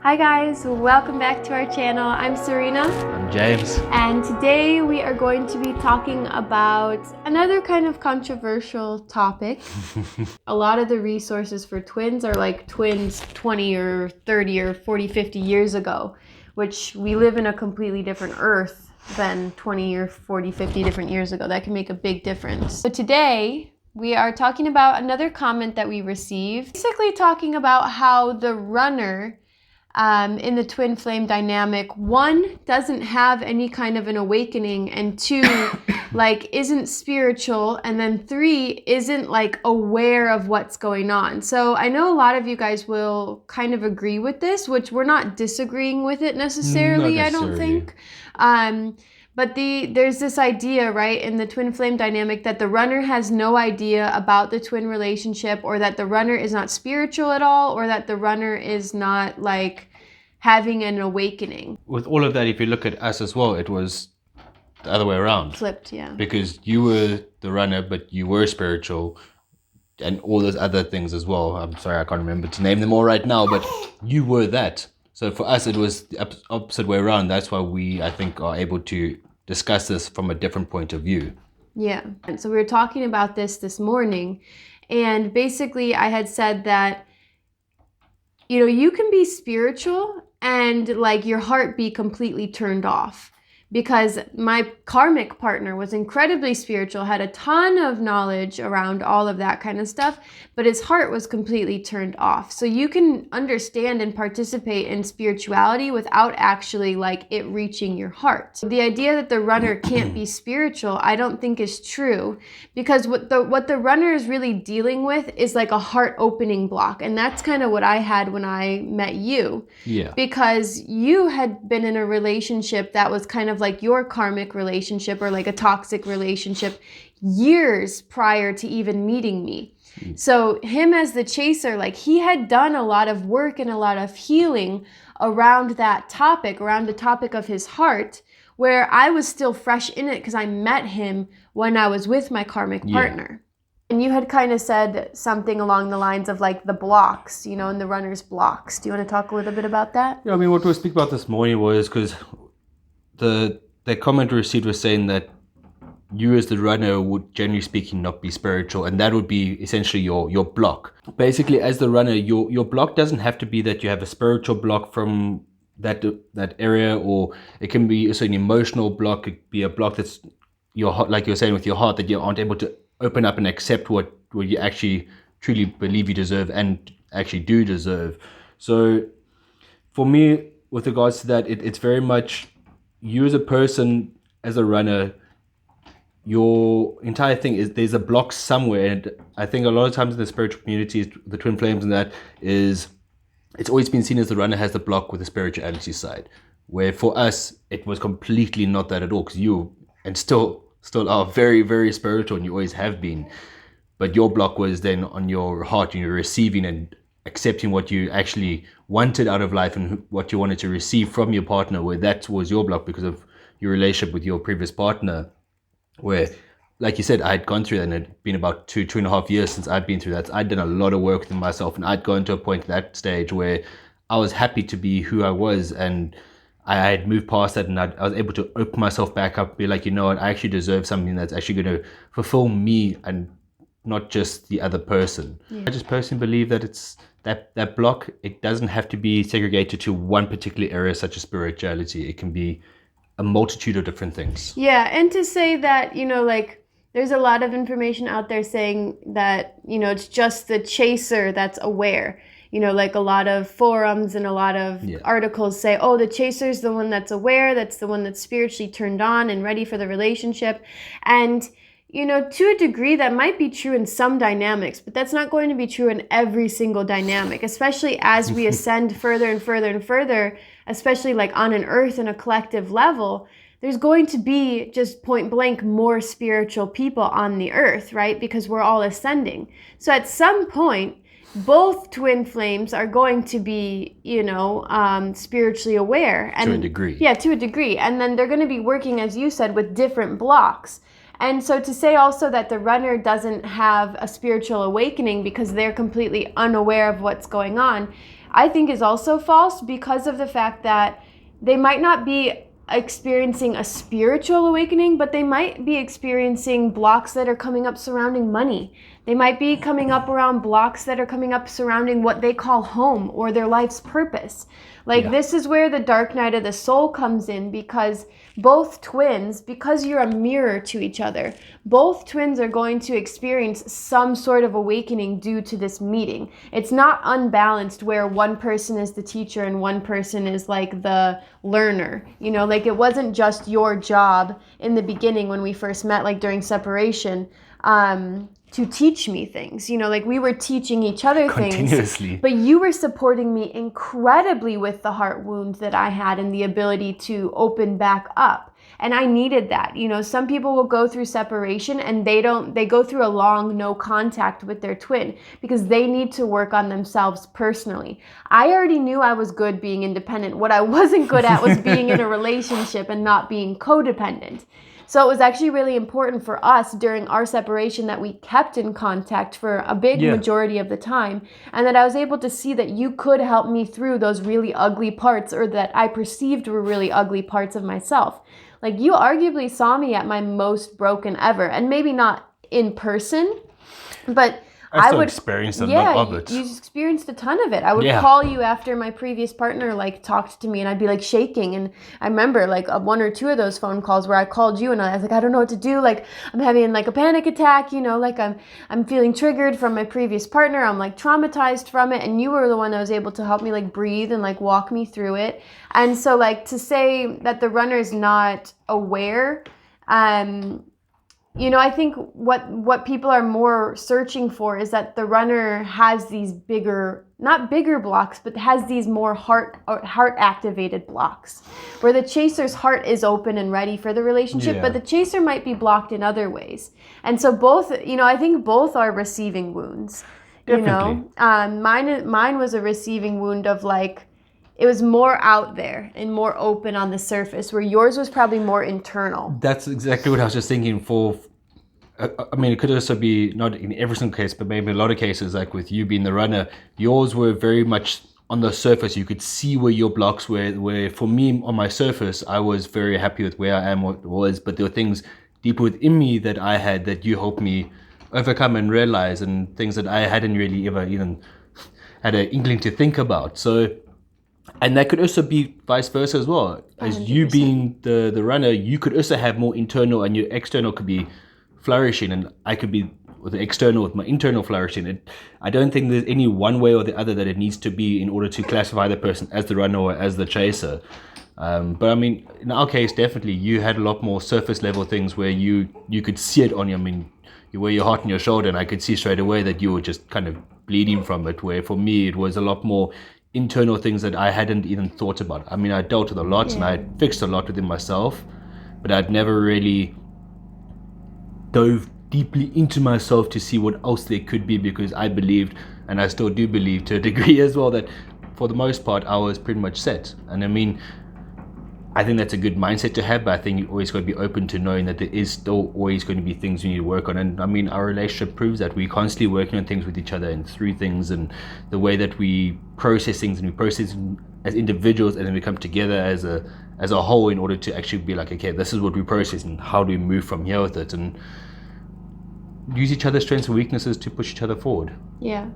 Hi guys, welcome back to our channel. I'm Serena. I'm James. And today we are going to be talking about another kind of controversial topic. A lot of the resources for twins are like twins 20 or 30 or 40, 50 years ago, which we live in a completely different earth than 20 or 40, 50 different years ago. That can make a big difference. So today we are talking about another comment that we received, basically talking about how the runner in the twin flame dynamic, one, doesn't have any kind of an awakening, and two, like isn't spiritual, and then three, isn't like aware of what's going on. So I know a lot of you guys will kind of agree with this, which we're not disagreeing with it necessarily. I don't think. But there's this idea, right, in the twin flame dynamic that the runner has no idea about the twin relationship, or that the runner is not spiritual at all, or that the runner is not like having an awakening. With all of that, if you look at us as well, it was the other way around. Flipped, yeah. Because you were the runner, but you were spiritual and all those other things as well. I'm sorry, I can't remember to name them all right now, but you were that. So for us, it was the opposite way around. That's why we, I think, are able to discuss this from a different point of view. Yeah. And so we were talking about this morning, and basically I had said that, you know, you can be spiritual and like your heart be completely turned off. Because my karmic partner was incredibly spiritual, had a ton of knowledge around all of that kind of stuff, but his heart was completely turned off. So you can understand and participate in spirituality without actually like it reaching your heart. So the idea that the runner can't be spiritual, I don't think is true, because what the runner is really dealing with is like a heart opening block. And that's kind of what I had when I met you. Yeah. Because you had been in a relationship that was kind of like your karmic relationship, or like a toxic relationship, years prior to even meeting me. So him as the chaser, like he had done a lot of work and a lot of healing around that topic, around the topic of his heart, where I was still fresh in it because I met him when I was with my karmic partner. And you had kind of said something along the lines of like the blocks, you know, and the runner's blocks. Do you want to talk a little bit about that? Yeah, I mean, what we speak about this morning was because the comment we received was saying that you as the runner would, generally speaking, not be spiritual, and that would be essentially your block. Basically, as the runner, your block doesn't have to be that you have a spiritual block from that area, or it can be also an emotional block. It could be a block that's your heart, like you're saying with your heart, that you aren't able to open up and accept what you actually truly believe you deserve and actually do deserve. So for me, with regards to that, it's very much you as a person, as a runner, your entire thing is there's a block somewhere. And I think a lot of times in the spiritual communities, the twin flames and that is, it's always been seen as the runner has the block with the spirituality side, where for us, it was completely not that at all, because you, and still are very, very spiritual, and you always have been. But your block was then on your heart, and you're receiving and accepting what you actually wanted out of life and what you wanted to receive from your partner, where that was your block because of your relationship with your previous partner, where, like you said, I had gone through that, and it had been about 2.5 years since I'd been through that. I'd done a lot of work within myself, and I'd gone to a point at that stage where I was happy to be who I was, and I had moved past that, and I was able to open myself back up, be like, you know what, I actually deserve something that's actually going to fulfill me and not just the other person. Yeah. I just personally believe that it's that block, it doesn't have to be segregated to one particular area such as spirituality. It can be a multitude of different things. Yeah, and to say that, you know, like there's a lot of information out there saying that, you know, it's just the chaser that's aware. You know, like a lot of forums and a lot of articles say, oh, the chaser's the one that's aware, that's the one that's spiritually turned on and ready for the relationship. And you know, to a degree, that might be true in some dynamics, but that's not going to be true in every single dynamic, especially as we ascend further and further and further, especially like on an earth and a collective level. There's going to be just point blank more spiritual people on the earth, right? Because we're all ascending. So at some point, both twin flames are going to be, you know, spiritually aware. And, to a degree. Yeah, to a degree. And then they're going to be working, as you said, with different blocks. And so to say also that the runner doesn't have a spiritual awakening because they're completely unaware of what's going on, I think is also false because of the fact that they might not be experiencing a spiritual awakening, but they might be experiencing blocks that are coming up surrounding money. They might be coming up around blocks that are coming up surrounding what they call home or their life's purpose. Like, this is where the dark night of the soul comes in, because both twins, because you're a mirror to each other, both twins are going to experience some sort of awakening due to this meeting. It's not unbalanced where one person is the teacher and one person is like the learner. You know, like, it wasn't just your job in the beginning when we first met, like during separation, to teach me things. You know, like, we were teaching each other continuously. Things, but you were supporting me incredibly with the heart wound that I had and the ability to open back up. And I needed that. You know, some people will go through separation and they go through a long no contact with their twin because they need to work on themselves personally. I already knew I was good being independent. What I wasn't good at was being in a relationship and not being codependent. So it was actually really important for us during our separation that we kept in contact for a big majority of the time, and that I was able to see that you could help me through those really ugly parts, or that I perceived were really ugly parts of myself. Like, you arguably saw me at my most broken ever, and maybe not in person, but I would experience a lot of it. You experienced a ton of it. I would call you after my previous partner like talked to me, and I'd be like shaking. And I remember like one or two of those phone calls where I called you and I was like, I don't know what to do. Like, I'm having like a panic attack, you know, like I'm feeling triggered from my previous partner. I'm like traumatized from it. And you were the one that was able to help me like breathe and like walk me through it. And so like, to say that the runner is not aware, you know, I think what people are more searching for is that the runner has these bigger, not bigger blocks, but has these more heart activated blocks, where the chaser's heart is open and ready for the relationship, but the chaser might be blocked in other ways. And so both, you know, I think both are receiving wounds. Definitely. You know, mine was a receiving wound of like, it was more out there and more open on the surface, where yours was probably more internal. That's exactly what I was just thinking for. I mean, it could also be not in every single case, but maybe in a lot of cases, like with you being the runner, yours were very much on the surface. You could see where your blocks were, where for me, on my surface, I was very happy with where I am, what it was, but there were things deep within me that I had that you helped me overcome and realize, and things that I hadn't really ever even had an inkling to think about. So, and that could also be vice versa as well. As 100%. You being the runner, you could also have more internal, and your external could be flourishing, and I could be with the external with my internal flourishing. I don't think there's any one way or the other that it needs to be in order to classify the person as the runner or as the chaser. But I mean, in our case, definitely you had a lot more surface level things where you could see it on you. I mean, you wear your heart on your shoulder, and I could see straight away that you were just kind of bleeding from it, where for me it was a lot more internal things that I hadn't even thought about. I mean, I dealt with a lot and I fixed a lot within myself, but I'd never really dove deeply into myself to see what else there could be, because I believed, and I still do believe to a degree as well, that for the most part I was pretty much set. And I mean, I think that's a good mindset to have, but I think you always got to be open to knowing that there is still always going to be things you need to work on. And I mean, our relationship proves that we're constantly working on things with each other and through things, and the way that we process things, and we process as individuals, and then we come together as a whole in order to actually be like, okay, this is what we process and how do we move from here with it, and use each other's strengths and weaknesses to push each other forward. Yeah.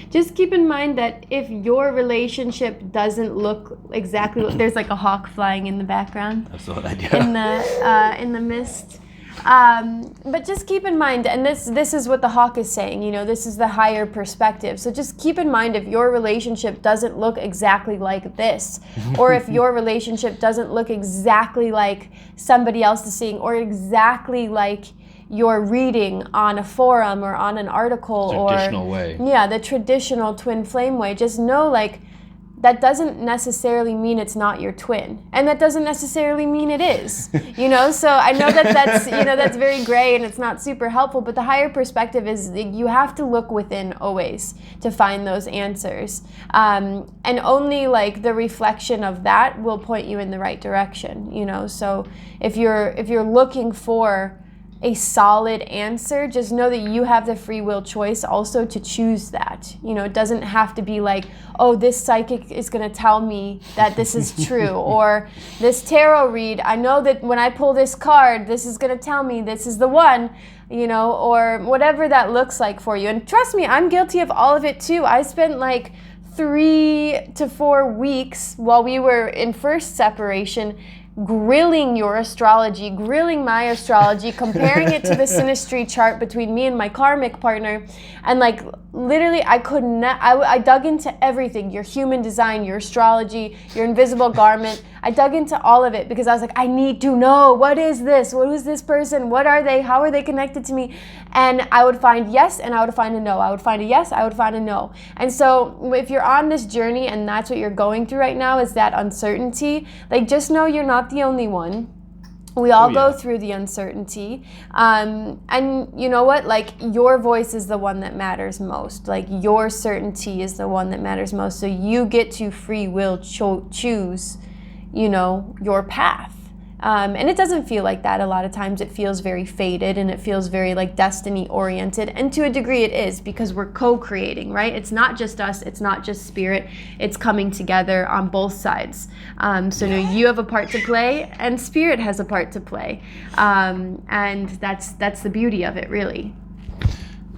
Just keep in mind that if your relationship doesn't look exactly, there's like a hawk flying in the background. I saw that, yeah. In the mist. But just keep in mind, and this is what the hawk is saying, you know, this is the higher perspective. So just keep in mind, if your relationship doesn't look exactly like this, or if your relationship doesn't look exactly like somebody else is seeing, or exactly like you're reading on a forum or on an article, traditional way. Yeah, the traditional twin flame way, just know like that doesn't necessarily mean it's not your twin, and that doesn't necessarily mean it is. You know, so I know that's you know, that's very gray and it's not super helpful, but the higher perspective is you have to look within always to find those answers, and only like the reflection of that will point you in the right direction. You know, so if you're looking for a solid answer. Just know that you have the free will choice also to choose that. You know, it doesn't have to be like, oh, this psychic is going to tell me that this is true, or this tarot read, I know that when I pull this card, this is going to tell me this is the one, you know, or whatever that looks like for you. And trust me, I'm guilty of all of it too. I spent like 3 to 4 weeks while we were in first separation grilling your astrology, grilling my astrology, comparing it to the synastry chart between me and my karmic partner. And like literally I could not, I dug into everything, your human design, your astrology, your invisible garment. I dug into all of it because I was like, I need to know, what is this? What is this person? What are they? How are they connected to me? And I would find yes, and I would find a no. I would find a yes, I would find a no. And so if you're on this journey and that's what you're going through right now, is that uncertainty, like just know you're not the only one. We all go through the uncertainty. And you know what? Like your voice is the one that matters most. Like your certainty is the one that matters most. So you get to free will choose, you know, your path. And it doesn't feel like that. A lot of times it feels very fated and it feels very like destiny oriented. And to a degree it is, because we're co-creating, right? It's not just us. It's not just spirit. It's coming together on both sides. So you have a part to play and spirit has a part to play. And that's the beauty of it, really.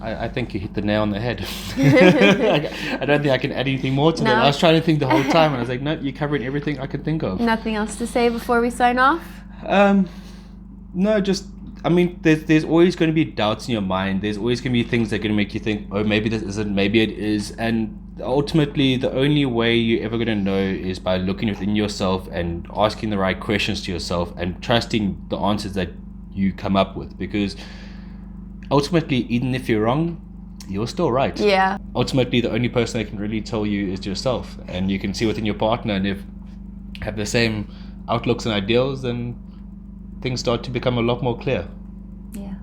I think you hit the nail on the head. I don't think I can add anything more to that. I was trying to think the whole time and I was like, no, you're covering everything I could think of. Nothing else to say before we sign off? No, just, I mean, there's always going to be doubts in your mind. There's always going to be things that are going to make you think, oh, maybe this isn't, maybe it is. And ultimately, the only way you're ever going to know is by looking within yourself and asking the right questions to yourself and trusting the answers that you come up with. Because ultimately, even if you're wrong, you're still right. Yeah. Ultimately, the only person that can really tell you is yourself. And you can see within your partner, and if have the same outlooks and ideals, then things start to become a lot more clear. Yeah.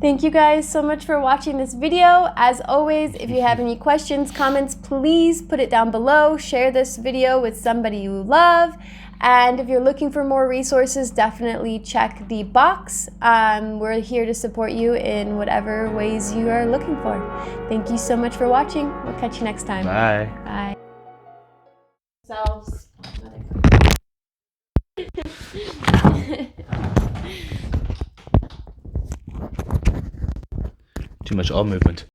Thank you guys so much for watching this video. As always, if you have any questions, comments, please put it down below. Share this video with somebody you love. And if you're looking for more resources, definitely check the box. We're here to support you in whatever ways you are looking for. Thank you so much for watching. We'll catch you next time. Bye. Bye. Selves. Too much arm movement.